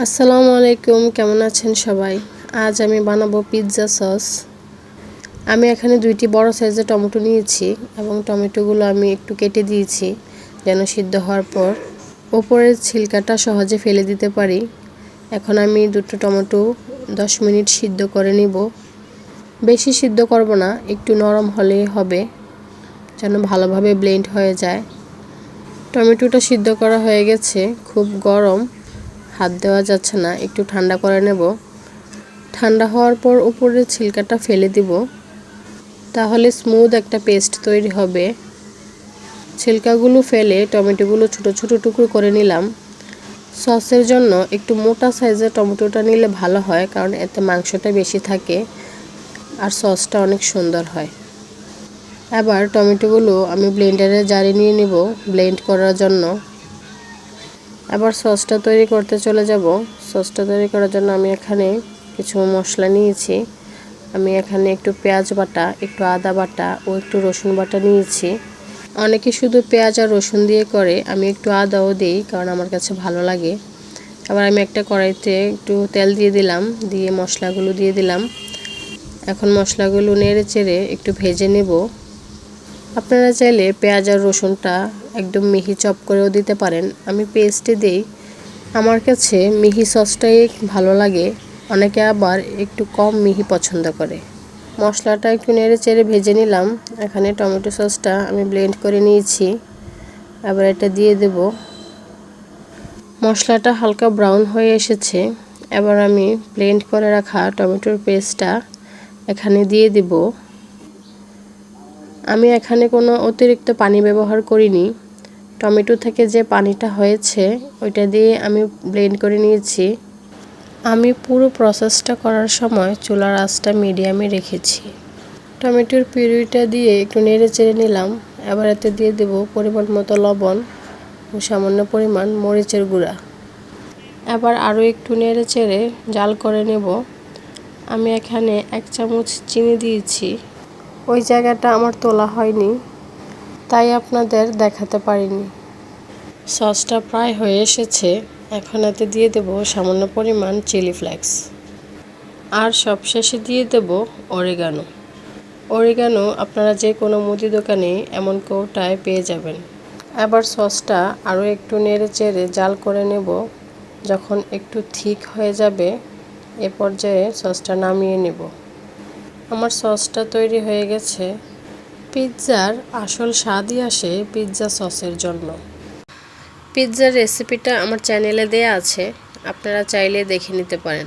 আসসালামু আলাইকুম, কেমন আছেন সবাই? আজ আমি বানাবো পিৎজা সস। আমি এখানে 2টি বড় সাইজের টমেটো নিয়েছি এবং টমেটোগুলো আমি একটু কেটে দিয়েছি যেন সিদ্ধ হওয়ার পর উপরের ছিলকাটা সহজে ফেলে দিতে পারি। এখন আমি 2টো টমেটো 10 মিনিট সিদ্ধ করে নিব। বেশি সিদ্ধ করব না, একটু নরম হলেই হবে যেন ভালোভাবে ব্লেন্ড হয়ে যায়। টমেটোটা সিদ্ধ করা হয়ে গেছে, খুব গরম, হাত দেওয়া যাচ্ছে না, একটু ঠান্ডা করে নেব। ঠান্ডা হওয়ার পর উপরের ছিলকাটা ফেলে দিব, তাহলে স্মুথ একটা পেস্ট তৈরি হবে। ছিলকাগুলো ফেলে টমেটোগুলো ছোট ছোট টুকরো করে নিলাম। সসের জন্য একটু মোটা সাইজের টমেটোটা নিলে ভালো হয়, কারণ এতে মাংসটা বেশি থাকে আর সসটা অনেক সুন্দর হয়। এবার টমেটোগুলো আমি ব্লেন্ডারে জারে নিয়ে নিব ব্লেন্ড করার জন্য। এবার সসটা তৈরি করতে চলে যাব। সসটা তৈরি করার জন্য আমি এখানে কিছু মশলা নিয়েছি। আমি এখানে একটু পেঁয়াজ বাটা, একটু আদা বাটা ও একটু রসুন বাটা নিয়েছি। অনেকে শুধু পেঁয়াজ আর রসুন দিয়ে করে, আমি একটু আদাও দিই কারণ আমার কাছে ভালো লাগে। আবার আমি একটা কড়াইতে একটু তেল দিয়ে দিলাম, দিয়ে মশলাগুলো দিয়ে দিলাম। এখন মশলাগুলো নেড়ে চেড়ে একটু ভেজে নেব। আপনারা চাইলে পেঁয়াজ আর রসুনটা একদম মিহি চপ করেও দিতে পারেন, আমি পেস্টে দিই। আমার কাছে মিহি সসটাই ভালো লাগে, অনেকে আবার একটু কম মিহি পছন্দ করে। মশলাটা একটু নেড়ে চেড়ে ভেজে নিলাম। এখানে টমেটো সসটা আমি ব্লেন্ড করে নিয়েছি, এবার এটা দিয়ে দেব। মশলাটা হালকা ব্রাউন হয়ে এসেছে, এবার আমি ব্লেন্ড করে রাখা টমেটোর পেস্টটা এখানে দিয়ে দেব। আমি এখানে কোনো অতিরিক্ত পানি ব্যবহার করিনি, টমেটো থেকে যে পানিটা হয়েছে ওইটা দিয়ে আমি ব্লেন্ড করে নিয়েছি। আমি পুরো প্রসেসটা করার সময় চুলার আঁচটা মিডিয়ামে রেখেছি। টমেটোর পিউরিটা দিয়ে একটু নেড়ে চেড়ে নিলাম। এবার এতে দিয়ে দেব পরিমাণ মতো লবণ ও সামান্য পরিমাণ মরিচের গুঁড়া। এবার আরও একটু নেড়ে চেড়ে জাল করে নেব। আমি এখানে 1 চামচ চিনি দিয়েছি, ওই জায়গাটা আমার তোলা হয়নি তাই আপনাদের দেখাতে পারিনি। সসটা প্রায় হয়ে এসেছে, এখন এতে দিয়ে দেব সামান্য পরিমাণ চিলি ফ্লেক্স আর সবশেষে দিয়ে দেব অরিগানো। অরিগানো আপনারা যে কোনো মুদি দোকানে এমন কৌটায় পেয়ে যাবেন। এবার সসটা আরও একটু নেড়ে চেড়ে জাল করে নেব। যখন একটু থিক হয়ে যাবে এ পর্যায়ে সসটা নামিয়ে নেব। আমার সসটা তৈরি হয়ে গেছে। পিৎজার আসল স্বাদই আসে পিৎজা সসের জন্য। পিৎজার রেসিপিটা আমার চ্যানেলে দেয়া আছে, আপনারা চাইলে দেখে নিতে পারেন।